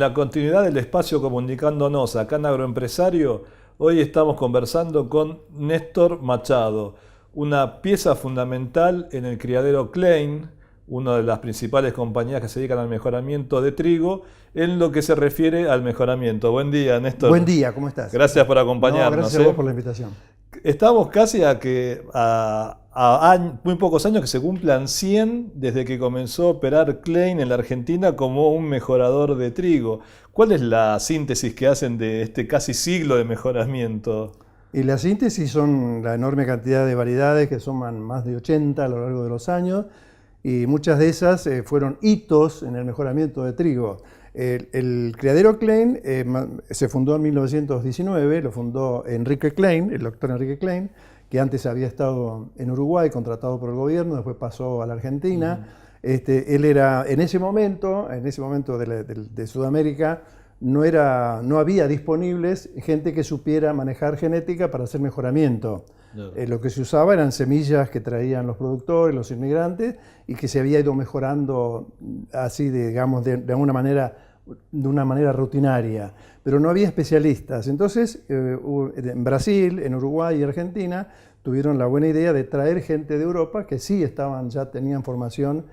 la continuidad del espacio comunicándonos acá en Agroempresario, hoy estamos conversando con Néstor Machado, una pieza fundamental en el criadero Klein, una de las principales compañías que se dedican al mejoramiento de trigo, en lo que se refiere al mejoramiento. Buen día, Néstor. Buen día, ¿cómo estás? Gracias por acompañarnos. No, gracias a vos por la invitación. Estamos casi a muy pocos años que se cumplan 100 desde que comenzó a operar Klein en la Argentina como un mejorador de trigo. ¿Cuál es la síntesis que hacen de este casi siglo de mejoramiento? Y la síntesis son la enorme cantidad de variedades que suman más de 80 a lo largo de los años, y muchas de esas fueron hitos en el mejoramiento de trigo. El criadero Klein se fundó en 1919, lo fundó Enrique Klein, el doctor Enrique Klein, que antes había estado en Uruguay, contratado por el gobierno, después pasó a la Argentina. Él era, en ese momento de Sudamérica, no había disponibles gente que supiera manejar genética para hacer mejoramiento. No. Lo que se usaba eran semillas que traían los productores, los inmigrantes, y que se había ido mejorando así, digamos, de una manera rutinaria. Pero no había especialistas. Entonces, en Brasil, en Uruguay y Argentina, tuvieron la buena idea de traer gente de Europa que sí ya tenían formación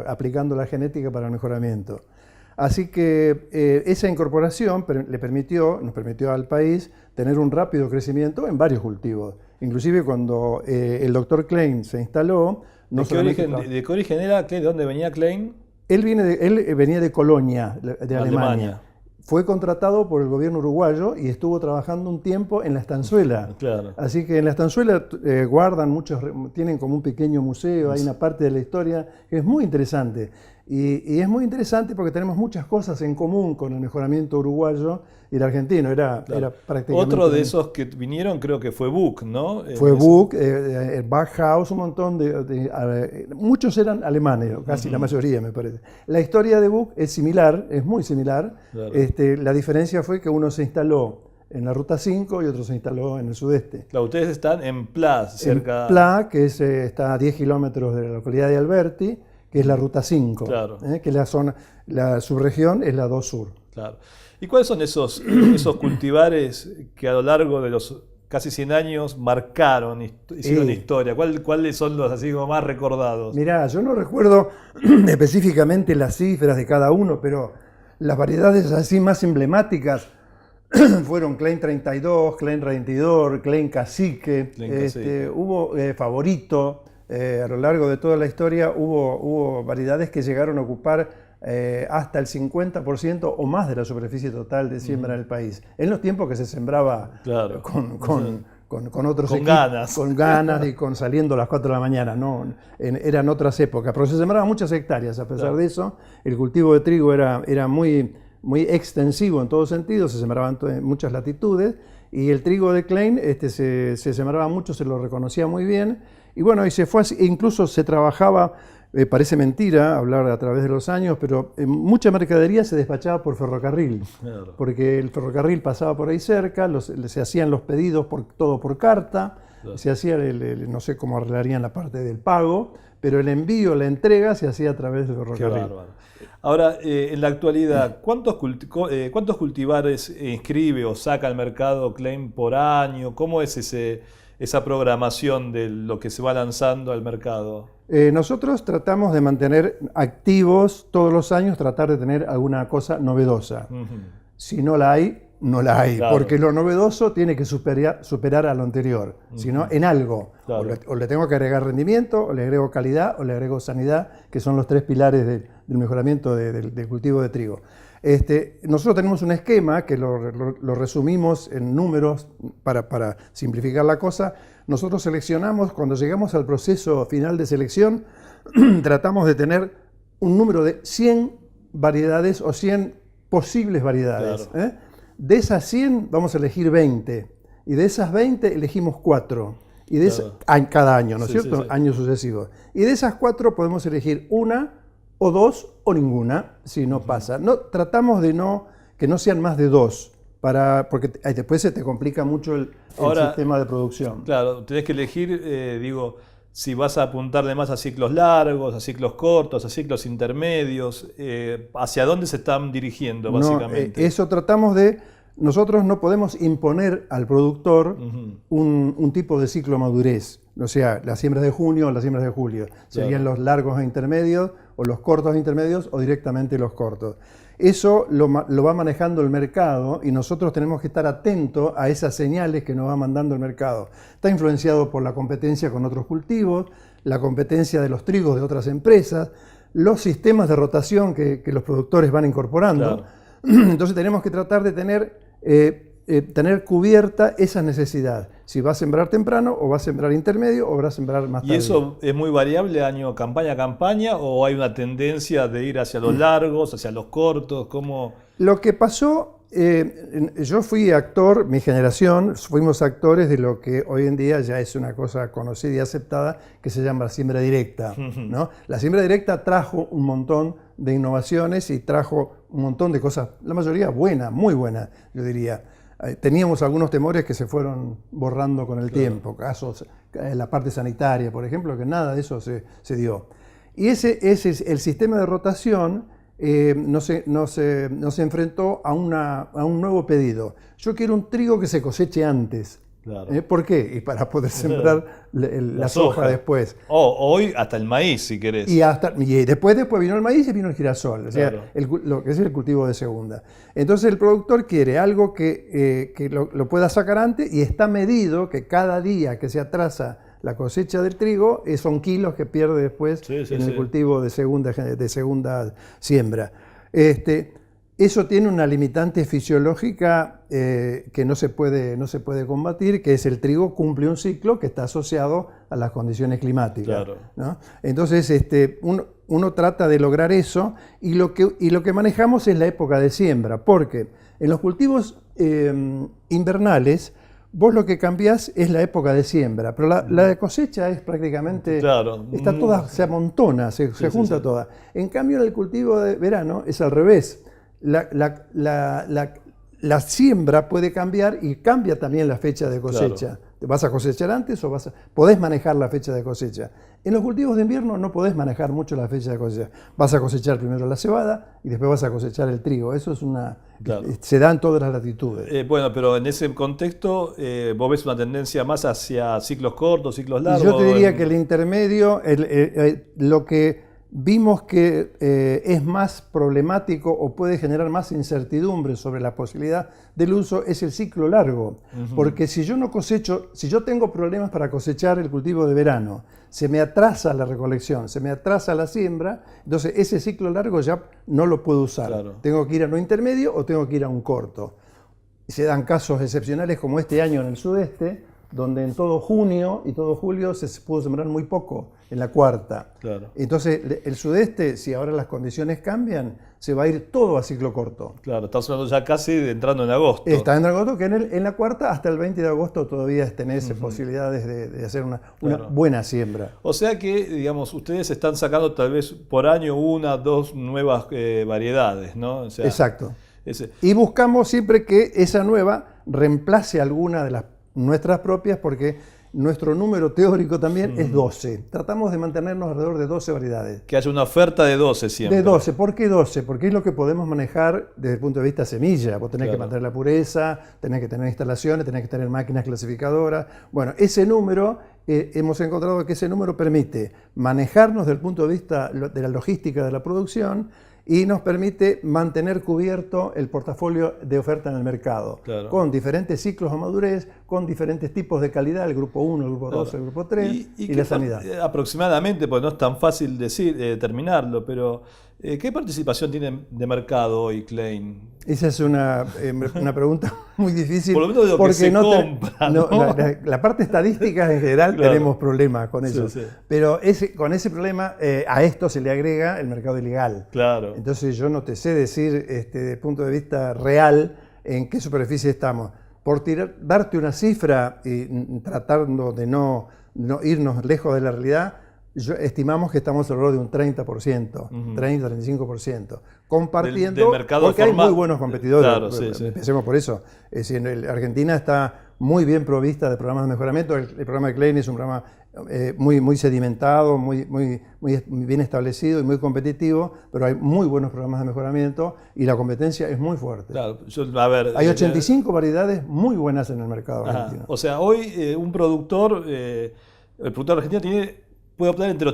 aplicando la genética para el mejoramiento. Así que esa incorporación nos permitió al país tener un rápido crecimiento en varios cultivos. Inclusive cuando el doctor Klein se instaló... ¿De qué origen era Klein? ¿De dónde venía Klein? Él venía de Colonia, de Alemania. Fue contratado por el gobierno uruguayo y estuvo trabajando un tiempo en la estanzuela. Claro. Así que en la estanzuela tienen como un pequeño museo, hay una parte de la historia que es muy interesante. Y es muy interesante porque tenemos muchas cosas en común con el mejoramiento uruguayo y el argentino. Era prácticamente... Otro de esos que vinieron creo que fue Buck, ¿no? Fue Buck, Backhaus, un montón muchos eran alemanes, casi la mayoría me parece. La historia de Buck es similar, es muy similar. Claro. La diferencia fue que uno se instaló en la Ruta 5 y otro se instaló en el sudeste. Claro, ustedes están en Pla, cerca... En Pla, que está a 10 kilómetros de la localidad de Alberti, que es la Ruta 5, claro. Que la subregión es la 2 Sur. Claro. ¿Y cuáles son esos cultivares que a lo largo de los casi 100 años marcaron, hicieron historia? ¿Cuáles son los así como más recordados? Mirá, yo no recuerdo específicamente las cifras de cada uno, pero las variedades así más emblemáticas fueron Klein 32, Klein Rendidor, Klein Cacique, hubo Favorito. A lo largo de toda la historia hubo variedades que llegaron a ocupar hasta el 50% o más de la superficie total de siembra del país. En los tiempos que se sembraba claro. con otros equipos, con ganas y saliendo a las 4 de la mañana. Eran otras épocas, pero se sembraban muchas hectáreas. A pesar de eso, el cultivo de trigo era muy extensivo en todo sentido, se sembraban en muchas latitudes, y el trigo de Klein se sembraba mucho, se lo reconocía muy bien. Y bueno, y se fue así, incluso se trabajaba, parece mentira hablar a través de los años, pero mucha mercadería se despachaba por ferrocarril, claro. Porque el ferrocarril pasaba por ahí cerca, se hacían los pedidos todo por carta, claro. Se hacía, no sé cómo arreglarían la parte del pago, pero el envío, la entrega se hacía a través del ferrocarril. Ahora, en la actualidad, ¿cuántos cultivares inscribe o saca al mercado Klein por año? ¿Cómo es esa programación de lo que se va lanzando al mercado? Nosotros tratamos de mantener activos todos los años, tratar de tener alguna cosa novedosa. Si no la hay, no la hay, claro. Porque lo novedoso tiene que superar a lo anterior, sino en algo. Claro. O le tengo que agregar rendimiento, o le agrego calidad, o le agrego sanidad, que son los 3 pilares del mejoramiento del cultivo de trigo. Nosotros tenemos un esquema que lo resumimos en números para simplificar la cosa. Nosotros seleccionamos, cuando llegamos al proceso final de selección, tratamos de tener un número de 100 variedades o 100 posibles variedades. Claro. De esas 100 vamos a elegir 20, y de esas 20 elegimos 4. Y de cada año, ¿no es cierto? Sí. Años sucesivos. Y de esas 4 podemos elegir una, o 2 o ninguna, si no pasa. Tratamos de que no sean más de 2, porque después se te complica mucho el sistema de producción. Claro, tenés que elegir, si vas a apuntarle más a ciclos largos, a ciclos cortos, a ciclos intermedios, hacia dónde se están dirigiendo básicamente. Eso tratamos de... Nosotros no podemos imponer al productor un tipo de ciclo madurez, o sea, las siembras de junio o las siembras de julio. Serían los largos e intermedios, o los cortos e intermedios, o directamente los cortos. Eso lo va manejando el mercado y nosotros tenemos que estar atentos a esas señales que nos va mandando el mercado. Está influenciado por la competencia con otros cultivos, la competencia de los trigos de otras empresas, los sistemas de rotación que los productores van incorporando. Claro. Entonces tenemos que tratar de tener cubierta esa necesidad. Si va a sembrar temprano, o va a sembrar intermedio, o va a sembrar más tarde. ¿Y eso es muy variable campaña a campaña, o hay una tendencia de ir hacia los largos, hacia los cortos? ¿Cómo? Lo que pasó, yo fui actor, mi generación, fuimos actores de lo que hoy en día ya es una cosa conocida y aceptada, que se llama la siembra directa, ¿no? La siembra directa trajo un montón de innovaciones y trajo un montón de cosas, la mayoría buenas, muy buenas, yo diría. Teníamos algunos temores que se fueron borrando con el tiempo, casos en la parte sanitaria, por ejemplo, que nada de eso se dio. Y ese el sistema de rotación no se enfrentó a un nuevo pedido. Yo quiero un trigo que se coseche antes. Claro. ¿Por qué? Y para poder sembrar la soja después. Hoy hasta el maíz, si querés. Y después vino el maíz y vino el girasol, o sea, lo que es el cultivo de segunda. Entonces el productor quiere algo que lo pueda sacar antes, y está medido que cada día que se atrasa la cosecha del trigo son kilos que pierde después en el cultivo de segunda siembra. Eso tiene una limitante fisiológica que no se puede combatir, que es el trigo cumple un ciclo que está asociado a las condiciones climáticas. Claro. ¿No? Entonces uno trata de lograr eso, y lo que manejamos es la época de siembra, porque en los cultivos invernales vos lo que cambiás es la época de siembra, pero la de cosecha es prácticamente, está toda, se amontona, se junta toda. En cambio, en el cultivo de verano es al revés. La siembra puede cambiar, y cambia también la fecha de cosecha. Claro. ¿Vas a cosechar antes o podés manejar la fecha de cosecha? En los cultivos de invierno no podés manejar mucho la fecha de cosecha. Vas a cosechar primero la cebada y después vas a cosechar el trigo. Eso es se da en todas las latitudes. Bueno, pero en ese contexto vos ves una tendencia más hacia ciclos cortos, ciclos largos. Yo te diría que el intermedio, lo que vimos que es más problemático o puede generar más incertidumbre sobre la posibilidad del uso es el ciclo largo. Porque si yo no cosecho, si yo tengo problemas para cosechar el cultivo de verano, se me atrasa la recolección, se me atrasa la siembra, entonces ese ciclo largo ya no lo puedo usar. Claro. Tengo que ir a lo intermedio o tengo que ir a un corto. Se dan casos excepcionales como este año en el sudeste, donde en todo junio y todo julio se pudo sembrar muy poco, en la cuarta. Claro. Entonces, el sudeste, si ahora las condiciones cambian, se va a ir todo a ciclo corto. Claro, estamos hablando ya casi entrando en agosto. Está en agosto, que en la cuarta hasta el 20 de agosto todavía tenés posibilidades de hacer una buena siembra. O sea que, digamos, ustedes están sacando tal vez por año 1 o 2 nuevas variedades, ¿no? O sea, exacto. Y buscamos siempre que esa nueva reemplace alguna de las nuestras propias, porque nuestro número teórico también es 12. Tratamos de mantenernos alrededor de 12 variedades. Que haya una oferta de 12 siempre. De 12. ¿Por qué 12? Porque es lo que podemos manejar desde el punto de vista semilla. Vos tenés que mantener la pureza, tenés que tener instalaciones, tenés que tener máquinas clasificadoras. Bueno, ese número, hemos encontrado que ese número permite manejarnos desde el punto de vista de la logística de la producción, y nos permite mantener cubierto el portafolio de oferta en el mercado, con diferentes ciclos de madurez, con diferentes tipos de calidad, el grupo 1, el grupo 2, el grupo 3 y la sanidad. Aproximadamente, pues no es tan fácil determinarlo, pero ¿qué participación tiene de mercado hoy Klein? Esa es una pregunta muy difícil. Por lo menos de lo que se compra, ¿no? La parte estadística en general tenemos problemas con eso. Sí. Pero con ese problema a esto se le agrega el mercado ilegal. Claro. Entonces yo no te sé decir desde el punto de vista real en qué superficie estamos. Por darte una cifra y tratando de no irnos lejos de la realidad, estimamos que estamos alrededor de un 30%, 30-35%, compartiendo, del mercado porque hay muy buenos competidores. Claro, empecemos por eso. Es decir, Argentina está muy bien provista de programas de mejoramiento. El programa de Klein es un programa muy sedimentado, muy bien establecido y muy competitivo, pero hay muy buenos programas de mejoramiento y la competencia es muy fuerte. Claro, a ver, Hay 85 variedades muy buenas en el mercado argentino. O sea, hoy un productor, el productor argentino puede optar entre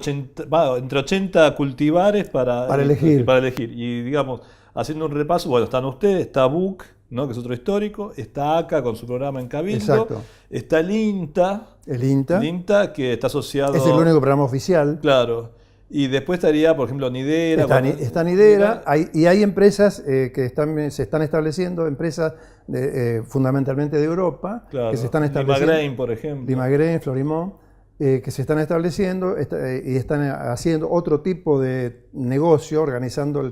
80 cultivares para elegir. Y digamos, haciendo un repaso, bueno, están ustedes, está BUC, ¿no? Que es otro histórico, está ACA con su programa en Cabildo, Exacto. está el INTA. El INTA, que está asociado... Es el único programa oficial. Claro. Y después estaría, por ejemplo, Nidera. Está Nidera, y hay empresas que se están estableciendo, empresas fundamentalmente de Europa, claro, que se están estableciendo. Limagrain, por ejemplo. Limagrain, Florimond, que se están estableciendo y están haciendo otro tipo de negocio, organizando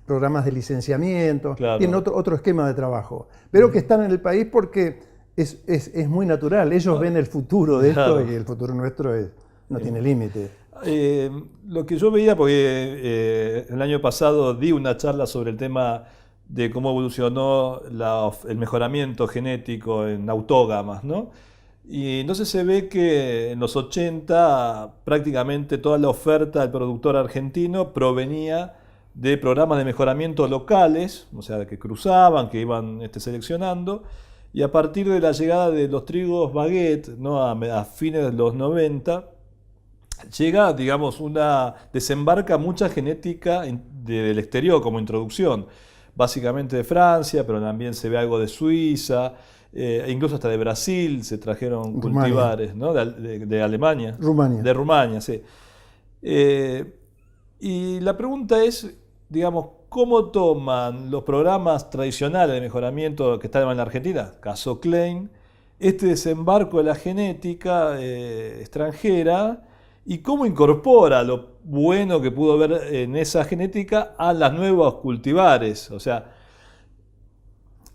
programas de licenciamiento, claro. Tienen otro esquema de trabajo, pero que están en el país porque es muy natural. Ellos ven el futuro de esto y el futuro nuestro no tiene límite. Lo que yo veía, porque el año pasado di una charla sobre el tema de cómo evolucionó el mejoramiento genético en autógamas, ¿no? Y entonces se ve que en los 80 prácticamente toda la oferta del productor argentino provenía de programas de mejoramiento locales, o sea, que cruzaban, que iban seleccionando, y a partir de la llegada de los trigos baguette, ¿no? a fines de los 90, llega, digamos, desembarca mucha genética del exterior como introducción, básicamente de Francia, pero también se ve algo de Suiza, incluso hasta de Brasil se trajeron cultivares, ¿no? de Alemania. De Rumania, sí. Y la pregunta es, digamos, ¿cómo toman los programas tradicionales de mejoramiento que estaban en la Argentina, caso Klein, este desembarco de la genética extranjera y cómo incorpora lo bueno que pudo ver en esa genética a las nuevos cultivares? O sea,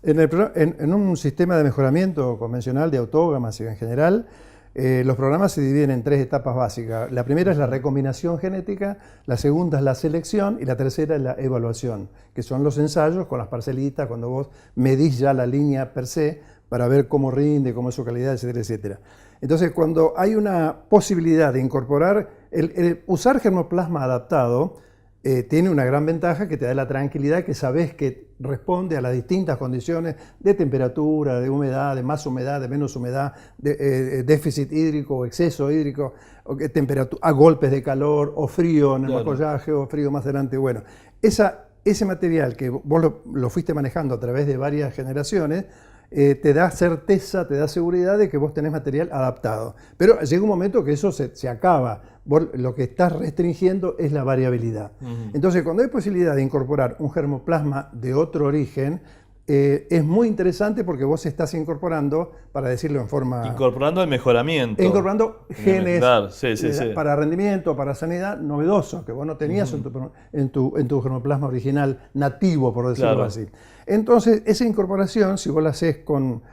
en un sistema de mejoramiento convencional de autógamas y en general, los programas se dividen en 3 etapas básicas. La primera es la recombinación genética, la segunda es la selección y la tercera es la evaluación, que son los ensayos con las parcelitas, cuando vos medís ya la línea per se para ver cómo rinde, cómo es su calidad, etcétera, etcétera. Entonces, cuando hay una posibilidad de incorporar, usar germoplasma adaptado, tiene una gran ventaja que te da la tranquilidad que sabes que responde a las distintas condiciones de temperatura, de humedad, de más humedad, de menos humedad, de déficit hídrico o exceso hídrico, a golpes de calor o frío en el follaje o frío más adelante. Bueno, ese material que vos lo fuiste manejando a través de varias generaciones, te da certeza, te da seguridad de que vos tenés material adaptado. Pero llega un momento que eso se acaba. Vos lo que estás restringiendo es la variabilidad. Entonces, cuando hay posibilidad de incorporar un germoplasma de otro origen, es muy interesante porque vos estás incorporando, para decirlo en forma... Incorporando el mejoramiento. Incorporando genes sí. para rendimiento, para sanidad, novedosos, que vos no tenías en tu germoplasma original nativo, por decirlo así. Entonces, esa incorporación, si vos la haces con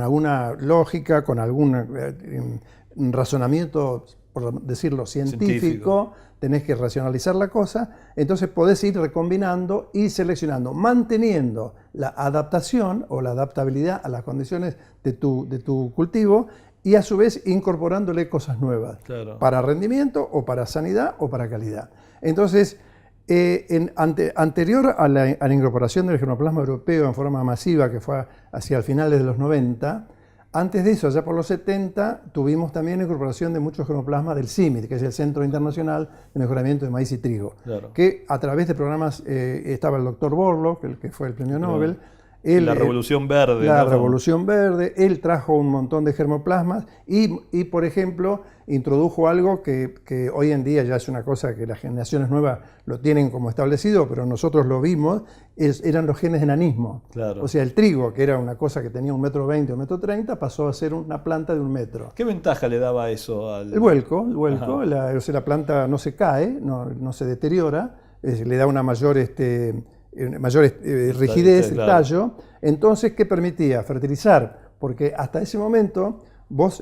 alguna lógica, con algún razonamiento, por decirlo, científico, tenés que racionalizar la cosa, entonces podés ir recombinando y seleccionando, manteniendo la adaptación o la adaptabilidad a las condiciones de tu cultivo y a su vez incorporándole cosas nuevas, para rendimiento o para sanidad o para calidad. Entonces, anterior a la incorporación del germoplasma europeo en forma masiva, que fue hacia el finales de los 90, antes de eso, allá por los 70, tuvimos también la incorporación de muchos germoplasmas del CIMMYT, que es el Centro Internacional de Mejoramiento de Maíz y Trigo, que a través de programas, estaba el doctor Borlaug, el que fue el premio Nobel. La Revolución Verde. La Revolución Verde, él trajo un montón de germoplasmas y por ejemplo, introdujo algo que hoy en día ya es una cosa que las generaciones nuevas lo tienen como establecido, pero nosotros lo vimos, eran los genes de enanismo. O sea, el trigo, que era una cosa que tenía 1,20 m o 1,30 m, pasó a ser una planta de 1 metro. ¿Qué ventaja le daba eso al...? El vuelco. La planta no se cae, no se deteriora, le da una mayor rigidez el tallo. Entonces, ¿qué permitía? Fertilizar, porque hasta ese momento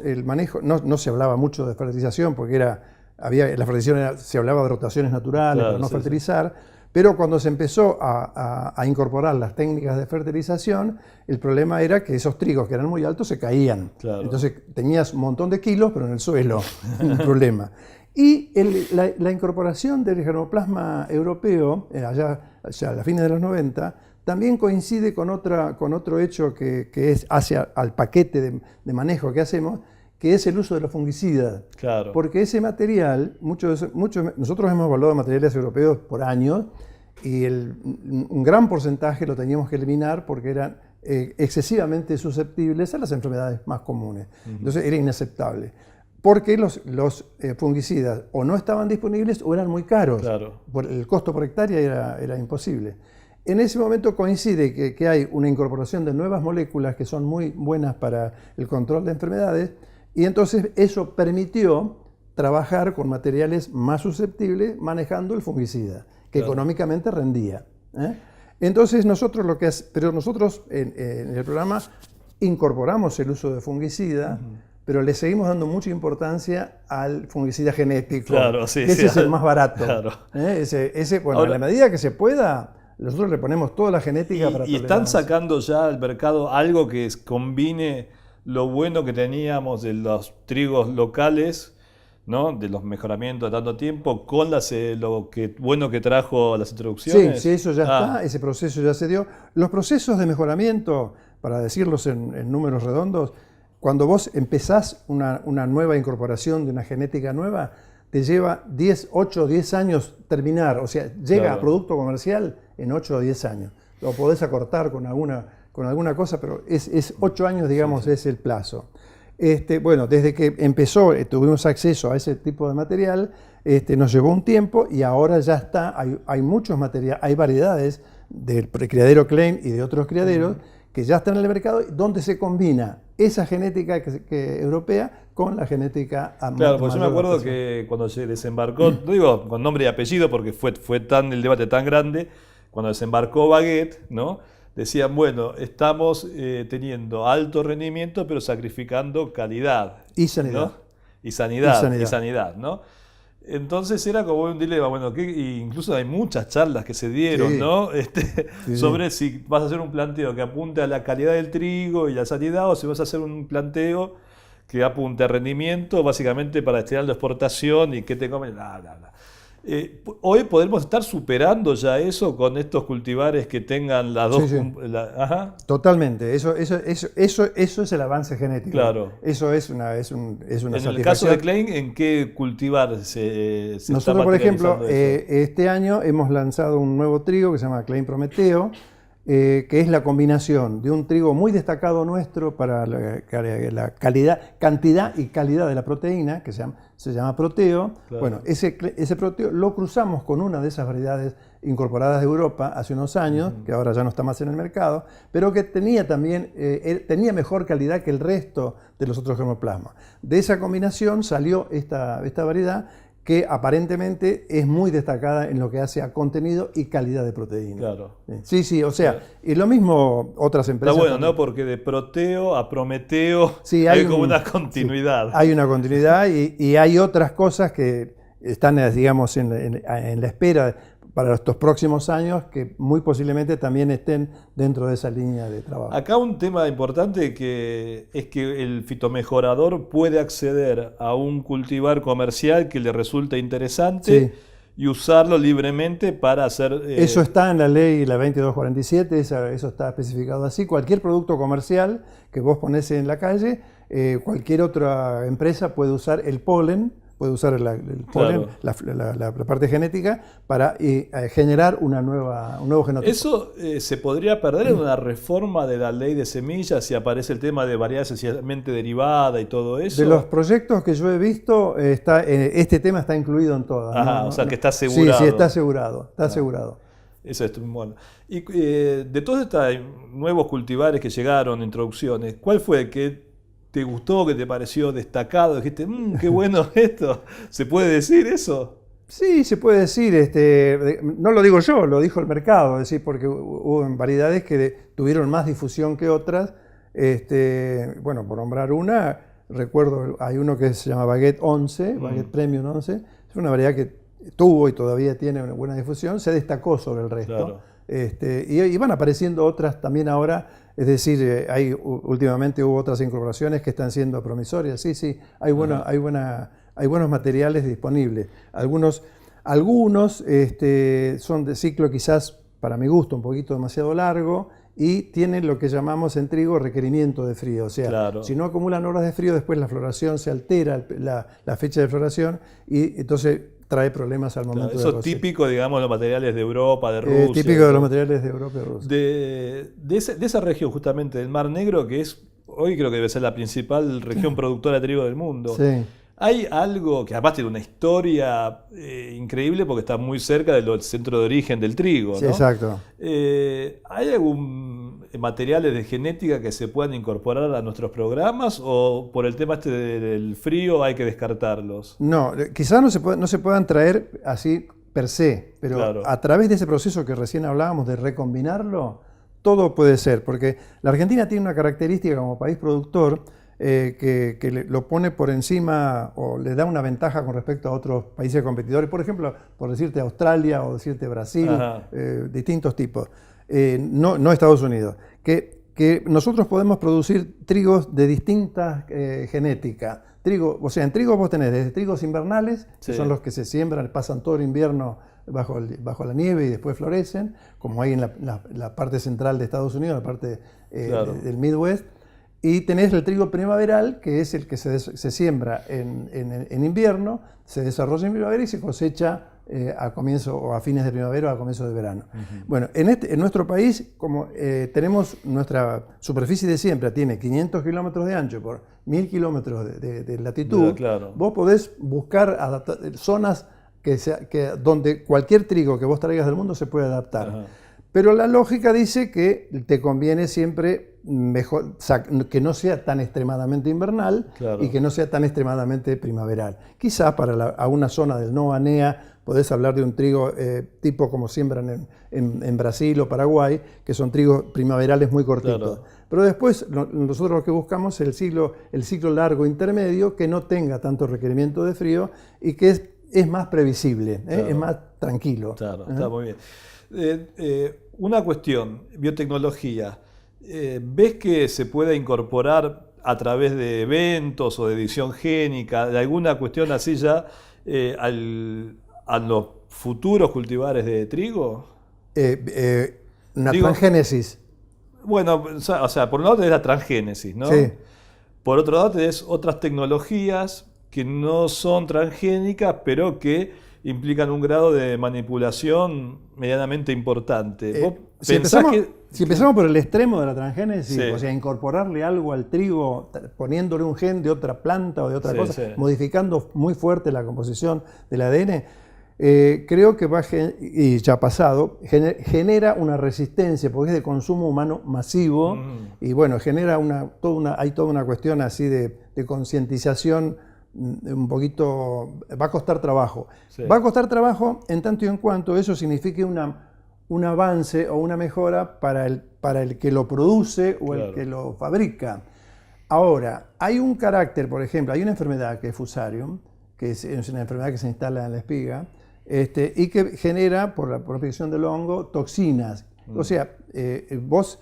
el manejo, no se hablaba mucho de fertilización, porque la fertilización se hablaba de rotaciones naturales, para no fertilizar, Pero cuando se empezó a incorporar las técnicas de fertilización, el problema era que esos trigos que eran muy altos se caían. Claro. Entonces tenías un montón de kilos, pero en el suelo, un problema. Y la incorporación del germoplasma europeo, allá a la fines de los 90, también coincide con otro hecho que es hacia al paquete de manejo que hacemos, que es el uso de los fungicidas. Claro. Porque ese material, nosotros hemos evaluado materiales europeos por años y un gran porcentaje lo teníamos que eliminar porque eran excesivamente susceptibles a las enfermedades más comunes. Entonces era inaceptable. Porque los fungicidas o no estaban disponibles o eran muy caros. Claro. El costo por hectárea era imposible. En ese momento coincide que hay una incorporación de nuevas moléculas que son muy buenas para el control de enfermedades y entonces eso permitió trabajar con materiales más susceptibles manejando el fungicida, que claro, económicamente rendía. Entonces nosotros en el programa incorporamos el uso de fungicida, pero le seguimos dando mucha importancia al fungicida genético, claro, sí, que ese es el más barato. Claro. Bueno, Ahora, a la medida que se pueda, nosotros le ponemos toda la genética para y están sacando ya al mercado algo que combine lo bueno que teníamos de los trigos locales, ¿no? De los mejoramientos de tanto tiempo, con lo bueno que trajo las introducciones. Sí, eso ya está, ese proceso ya se dio. Los procesos de mejoramiento, para decirlos en números redondos, cuando vos empezás una nueva incorporación de una genética nueva, te lleva 8 o 10 años terminar, o sea, llega claro, a producto comercial en 8 o 10 años. Lo podés acortar con alguna cosa, pero es 8 años, digamos, es el plazo. Bueno, desde que empezó, tuvimos acceso a ese tipo de material, nos llevó un tiempo y ahora ya está, hay muchos materiales, hay variedades del criadero Klein y de otros criaderos que ya están en el mercado, donde se combina esa genética europea con la genética americana. Claro, porque yo me acuerdo que cuando se desembarcó, no digo con nombre y apellido porque fue el debate tan grande, cuando desembarcó Baguette, ¿no? Decían, bueno, estamos teniendo alto rendimiento, pero sacrificando calidad. Y sanidad. ¿no? Y sanidad, ¿no? Entonces era como un dilema, bueno, incluso hay muchas charlas que se dieron, sí, ¿no? Sobre si vas a hacer un planteo que apunte a la calidad del trigo y la sanidad, o si vas a hacer un planteo que apunte a rendimiento, básicamente para destinar la exportación y que te comen, hoy podemos estar superando ya eso con estos cultivares que tengan las dos. Sí, sí. Ajá. Totalmente, eso es el avance genético. Claro. Eso es una satisfacción. En el caso de Klein, ¿en qué cultivar se Nosotros, por ejemplo, este año hemos lanzado un nuevo trigo que se llama Klein Prometeo, que es la combinación de un trigo muy destacado nuestro para la cantidad y calidad de la proteína, que se llama Proteo. Claro. Bueno, ese Proteo lo cruzamos con una de esas variedades incorporadas de Europa hace unos años, que ahora ya no está más en el mercado, pero que tenía también tenía mejor calidad que el resto de los otros germoplasmas. De esa combinación salió esta variedad que aparentemente es muy destacada en lo que hace a contenido y calidad de proteína. Claro. Sí, o sea, y lo mismo otras empresas. Está bueno, también, ¿no? Porque de Proteo a Prometeo sí, hay como una continuidad. Sí, hay una continuidad y hay otras cosas que están, digamos, en la espera para estos próximos años que muy posiblemente también estén dentro de esa línea de trabajo. Acá un tema importante es que el fitomejorador puede acceder a un cultivar comercial que le resulta interesante, sí, y usarlo libremente para hacer... Eso está en la ley, la 2247, eso está especificado así. Cualquier producto comercial que vos ponés en la calle, cualquier otra empresa puede usar el polen, puede usar el polen, claro, la parte genética para generar un nuevo genotipo. ¿Eso se podría perder en una reforma de la ley de semillas si aparece el tema de variedad esencialmente derivada y todo eso? De los proyectos que yo he visto, este tema está incluido en todas. Ajá, o sea que está asegurado. Sí, está asegurado, asegurado. Eso es bueno. Y de todos estos nuevos cultivares que llegaron, introducciones, ¿cuál fue el que te gustó, que te pareció destacado? Dijiste, qué bueno esto. ¿Se puede decir eso? Sí, se puede decir. No lo digo yo, lo dijo el mercado. Es decir, porque hubo variedades que tuvieron más difusión que otras. Bueno, por nombrar una, recuerdo, hay uno que se llama Baguette 11, Baguette Premium 11. Es una variedad que tuvo y todavía tiene una buena difusión, se destacó sobre el resto. Claro. Y van apareciendo otras también ahora, es decir, últimamente hubo otras incorporaciones que están siendo promisorias. Sí, hay buenos materiales disponibles. Algunos son de ciclo quizás, para mi gusto, un poquito demasiado largo y tienen lo que llamamos en trigo requerimiento de frío. O sea, claro, si no acumulan horas de frío, después la floración se altera, la fecha de floración, y entonces trae problemas al momento de eso es cosecha. típico, digamos, de los materiales de Europa, de Rusia. Típico de los materiales de Europa y Rusia. De esa región justamente, del Mar Negro, que es hoy creo que debe ser la principal región productora de trigo del mundo. Sí. Hay algo que además tiene una historia increíble porque está muy cerca del centro de origen del trigo, ¿no? Sí, exacto. ¿Hay algún materiales de genética que se puedan incorporar a nuestros programas o por el tema del frío hay que descartarlos? No, quizás no se puedan traer así per se, pero Claro. a través de ese proceso que recién hablábamos de recombinarlo, todo puede ser, porque la Argentina tiene una característica como país productor que lo pone por encima o le da una ventaja con respecto a otros países competidores, por ejemplo, por decirte Australia o decirte Brasil, distintos tipos, no Estados Unidos, que nosotros podemos producir trigos de distintas genéticas. Trigo, o sea, en trigo vos tenés desde trigos invernales, que son los que se siembran, pasan todo el invierno bajo la nieve y después florecen, como hay en la parte central de Estados Unidos, la parte del Midwest. Y tenés el trigo primaveral, que es el que se siembra en invierno, se desarrolla en primavera y se cosecha a comienzo o a fines de primavera o a comienzo de verano. Bueno, en nuestro país, como tenemos nuestra superficie de siembra, tiene 500 kilómetros de ancho por 1000 kilómetros de latitud, claro. Vos podés buscar zonas donde cualquier trigo que vos traigas del mundo se puede adaptar. Ajá. Pero la lógica dice que te conviene siempre mejor, que no sea tan extremadamente invernal, claro, y que no sea tan extremadamente primaveral. Quizás a una zona del no ANEA podés hablar de un trigo tipo como siembran en Brasil o Paraguay, que son trigos primaverales muy cortitos. Claro. Pero después nosotros lo que buscamos es el ciclo largo intermedio, que no tenga tanto requerimiento de frío y que es más previsible, claro, es más tranquilo. Claro, está muy bien. Una cuestión, biotecnología. ¿Ves que se puede incorporar a través de eventos o de edición génica, de alguna cuestión así ya, a los futuros cultivares de trigo? Una transgénesis. Bueno, o sea, por un lado tenés la transgénesis, ¿no? Sí. Por otro lado tenés otras tecnologías que no son transgénicas, pero que implican un grado de manipulación medianamente importante. Si empezamos por el extremo de la transgénesis, Sí. o sea, incorporarle algo al trigo, poniéndole un gen de otra planta o de otra cosa, modificando muy fuerte la composición del ADN, creo que y ya ha pasado, genera una resistencia, porque es de consumo humano masivo, y bueno, genera hay toda una cuestión así de concientización un poquito, va a costar trabajo. Sí. Va a costar trabajo en tanto y en cuanto eso signifique un avance o una mejora para el que lo produce o Claro. el que lo fabrica. Ahora, hay un carácter, por ejemplo, hay una enfermedad que es Fusarium, que es una enfermedad que se instala en la espiga, y que genera, por la propagación del hongo, toxinas. O sea, vos,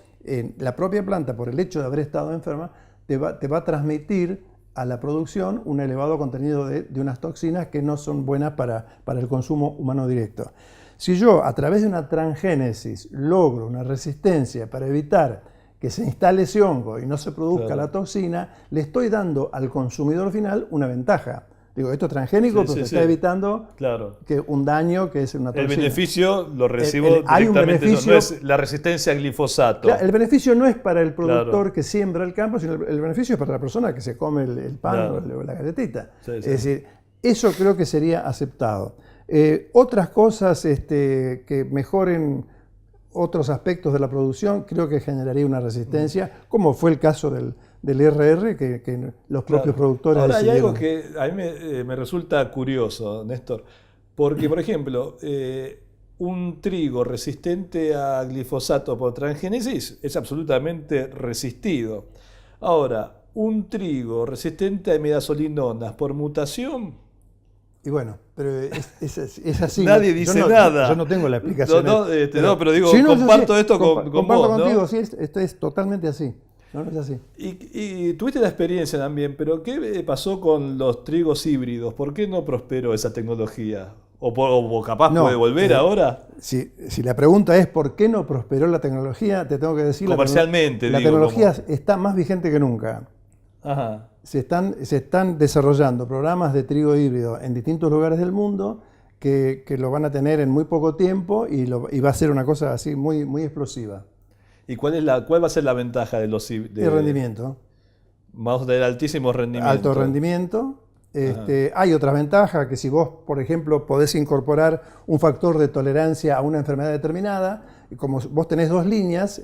la propia planta, por el hecho de haber estado enferma, te va a transmitir a la producción un elevado contenido de unas toxinas que no son buenas para el consumo humano directo. Si yo, a través de una transgénesis, logro una resistencia para evitar que se instale ese hongo y no se produzca la toxina, le estoy dando al consumidor final una ventaja. Digo, esto es transgénico, pero se está evitando que un daño que es una toxina. El beneficio lo recibo hay un directamente, beneficio, no es la resistencia al glifosato. Claro, el beneficio no es para el productor que siembra el campo, sino el beneficio es para la persona que se come el pan o la galletita. Es decir, eso creo que sería aceptado. Otras cosas que mejoren otros aspectos de la producción, creo que generaría una resistencia, como fue el caso del IRR, que los propios productores Ahora, decidieron. hay algo que a mí me resulta curioso, Néstor, porque, por ejemplo, un trigo resistente a glifosato por transgénesis es absolutamente resistido. Ahora, un trigo resistente a imidazolinonas por mutación Y bueno, pero es así. Nadie dice nada. Yo no tengo la explicación. Pero digo, sí, comparto esto con comparto vos, contigo, ¿no? sí, esto es totalmente así. No, no es así. Y tuviste la experiencia también, pero ¿qué pasó con los trigos híbridos? ¿Por qué no prosperó esa tecnología? ¿O capaz puede volver ahora? Si la pregunta es ¿por qué no prosperó la tecnología? Te tengo que decir... Comercialmente, la tecnología está más vigente que nunca. Ajá. Se están desarrollando programas de trigo híbrido en distintos lugares del mundo que lo van a tener en muy poco tiempo y va a ser una cosa así muy, muy explosiva. ¿Y cuál va a ser la ventaja de los híbridos? El rendimiento. Vamos a tener altísimo rendimiento. Alto rendimiento. Hay otras ventajas, que si vos, por ejemplo, podés incorporar un factor de tolerancia a una enfermedad determinada, y como vos tenés dos líneas,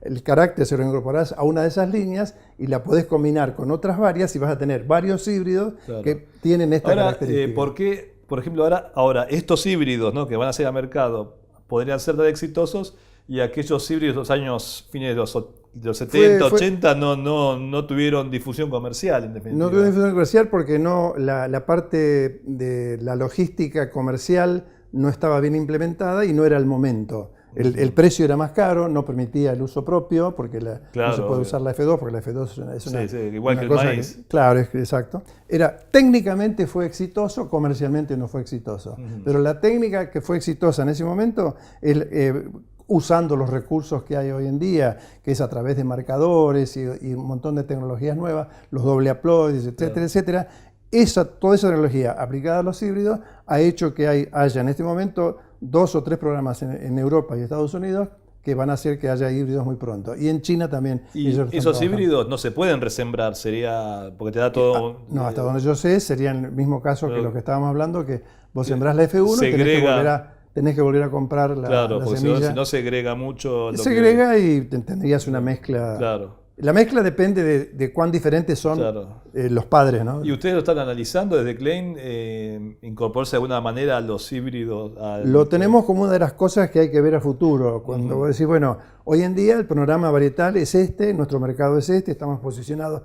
el carácter se lo incorporás a una de esas líneas y la podés combinar con otras varias y vas a tener varios híbridos que tienen esta característica. ¿Por qué, por ejemplo, ahora estos híbridos, ¿no?, que van a ser a mercado podrían ser tan exitosos y aquellos híbridos de los años fines de los 70, 80 no tuvieron difusión comercial, en definitiva? No tuvieron difusión comercial porque la parte de la logística comercial no estaba bien implementada y no era el momento. El precio era más caro, no permitía el uso propio, porque no se puede usar la F2, porque la F2 es una, igual una que el cosa maíz. Claro, exacto. Técnicamente fue exitoso, comercialmente no fue exitoso. Pero la técnica que fue exitosa en ese momento, usando los recursos que hay hoy en día, que es a través de marcadores y un montón de tecnologías nuevas, los doble haploides, etcétera, etcétera, toda esa tecnología aplicada a los híbridos ha hecho que haya en este momento 2 o 3 programas en Europa y Estados Unidos que van a hacer que haya híbridos muy pronto. Y en China también. ¿Y esos híbridos no se pueden resembrar? Sería porque te da todo... No, hasta donde yo sé, sería el mismo caso que lo que estábamos hablando, que vos sembrás la F1 y tenés que volver a comprar la semilla. Si no segrega mucho... Segrega y tendrías una mezcla... Claro. La mezcla depende de cuán diferentes son los padres, ¿no? ¿Y ustedes lo están analizando desde Klein, incorporarse de alguna manera a los híbridos? Lo tenemos como una de las cosas que hay que ver a futuro. Cuando vos decís, bueno, hoy en día el panorama varietal es nuestro mercado es estamos posicionados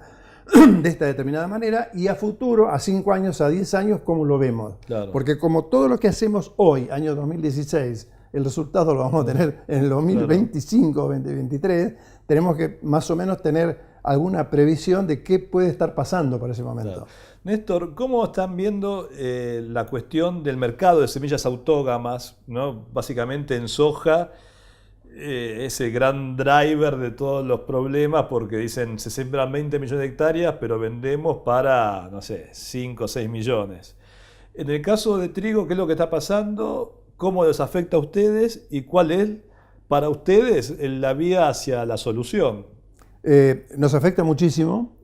de esta determinada manera, y a futuro, a 5 años, a 10 años, ¿cómo lo vemos? Claro. Porque como todo lo que hacemos hoy, año 2016, el resultado lo vamos a tener en el 2025 o 2023, tenemos que más o menos tener alguna previsión de qué puede estar pasando para ese momento. Claro. Néstor, ¿cómo están viendo la cuestión del mercado de semillas autógamas, ¿no? Básicamente en soja, ese gran driver de todos los problemas, porque dicen se siembran 20 millones de hectáreas, pero vendemos para, no sé, 5 o 6 millones. En el caso de trigo, ¿qué es lo que está pasando? ¿Cómo les afecta a ustedes? ¿Y cuál es para ustedes la vía hacia la solución? Nos afecta muchísimo,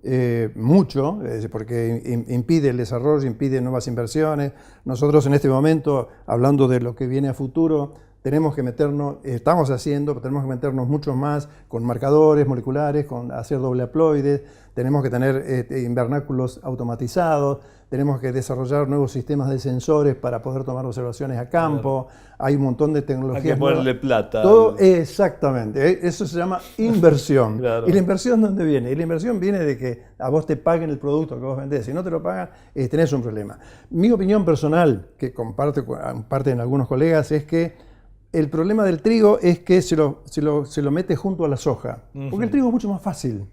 mucho, porque impide el desarrollo, impide nuevas inversiones. Nosotros en este momento, hablando de lo que viene a futuro, tenemos que meternos, estamos haciendo, pero tenemos que meternos mucho más con marcadores moleculares, con hacer doble haploides, tenemos que tener invernáculos automatizados, tenemos que desarrollar nuevos sistemas de sensores para poder tomar observaciones a campo. Hay un montón de tecnologías. Hay que ponerle plata. Todo, exactamente. Eso se llama inversión. Claro. ¿Y la inversión dónde viene? Y la inversión viene de que a vos te paguen el producto que vos vendés. Si no te lo pagan, tenés un problema. Mi opinión personal, que comparten algunos colegas, es que el problema del trigo es que se lo mete junto a la soja. Porque el trigo es mucho más fácil.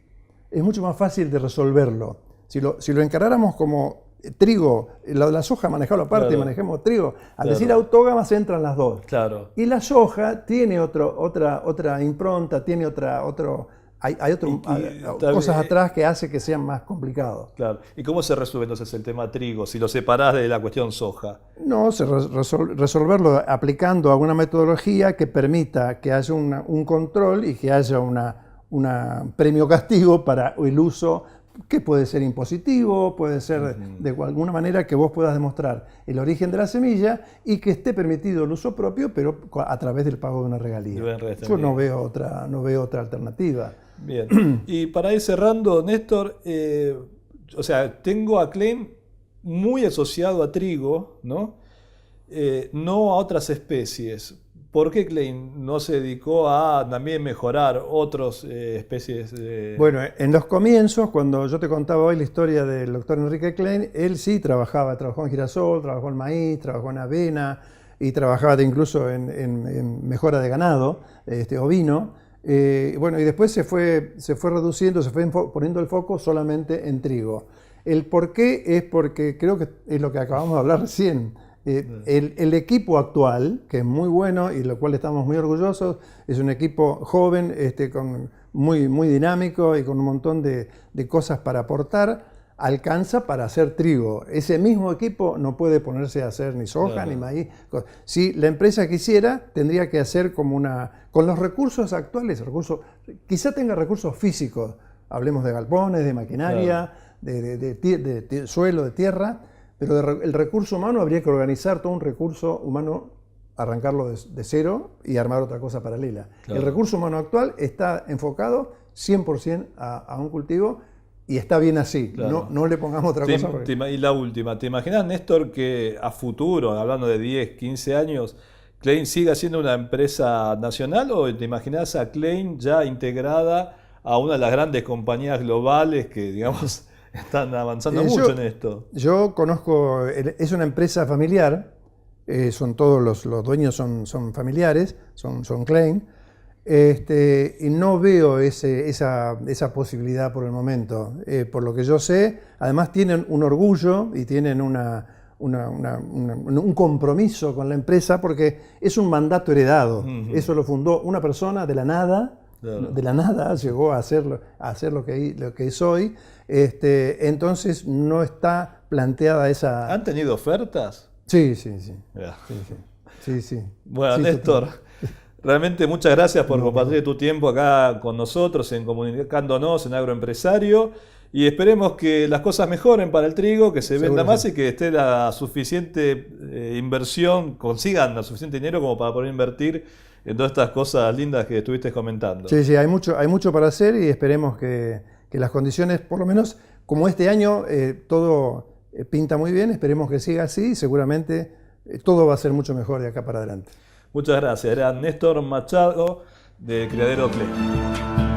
Es mucho más fácil de resolverlo. Si lo encaráramos como trigo, la soja manejalo aparte, y manejemos trigo. Al decir autógamas entran las dos. Claro. Y la soja tiene otra impronta, tiene hay cosas atrás que hace que sea más complicado. Claro. ¿Y cómo se resuelve entonces el tema trigo si lo separás de la cuestión soja? No, resolverlo aplicando alguna metodología que permita que haya un control y que haya un premio-castigo para el uso, que puede ser impositivo, puede ser de alguna manera que vos puedas demostrar el origen de la semilla y que esté permitido el uso propio, pero a través del pago de una regalía. Yo no veo otra alternativa. Bien. Y para ir cerrando, Néstor, tengo a Klein muy asociado a trigo, ¿no? No a otras especies. ¿por qué Klein no se dedicó a también mejorar otras especies de...? Bueno, en los comienzos, cuando yo te contaba hoy la historia del doctor Enrique Klein, él sí trabajó en girasol, trabajó en maíz, trabajó en avena y trabajaba incluso en mejora de ganado, ovino. Bueno, y después se fue reduciendo, se fue poniendo el foco solamente en trigo. El por qué es porque creo que es lo que acabamos de hablar recién. El equipo actual, que es muy bueno y lo cual estamos muy orgullosos, es un equipo joven, muy dinámico y con un montón de cosas para aportar, alcanza para hacer trigo. Ese mismo equipo no puede ponerse a hacer ni soja ni maíz. Si la empresa quisiera, tendría que hacer con los recursos actuales, quizá tenga recursos físicos, hablemos de galpones, de maquinaria, de suelo, de tierra, pero el recurso humano habría que organizar todo un recurso humano, arrancarlo de cero y armar otra cosa paralela. Claro. El recurso humano actual está enfocado 100% a un cultivo y está bien así. Claro. No le pongamos otra cosa. Y la última, ¿te imaginas, Néstor, que a futuro, hablando de 10, 15 años, Klein siga siendo una empresa nacional, o te imaginas a Klein ya integrada a una de las grandes compañías globales que, digamos, están avanzando mucho en esto? Yo conozco, es una empresa familiar, son todos los dueños son familiares, son Klein, y no veo esa posibilidad por el momento. Por lo que yo sé, además tienen un orgullo y tienen un compromiso con la empresa porque es un mandato heredado. Eso lo fundó una persona de la nada. Claro. De la nada llegó a hacer lo que es hoy. Entonces no está planteada esa... ¿Han tenido ofertas? Sí. Bueno, sí, Néstor, realmente muchas gracias por compartir tu tiempo acá con nosotros, en Comunicándonos en Agroempresario, y esperemos que las cosas mejoren para el trigo, que se venda más y que esté la suficiente inversión, consigan la suficiente dinero como para poder invertir en todas estas cosas lindas que estuviste comentando. Sí, hay mucho para hacer y esperemos que las condiciones, por lo menos como este año, todo pinta muy bien, esperemos que siga así y seguramente todo va a ser mucho mejor de acá para adelante. Muchas gracias. Era Néstor Machado de Criadero Klein.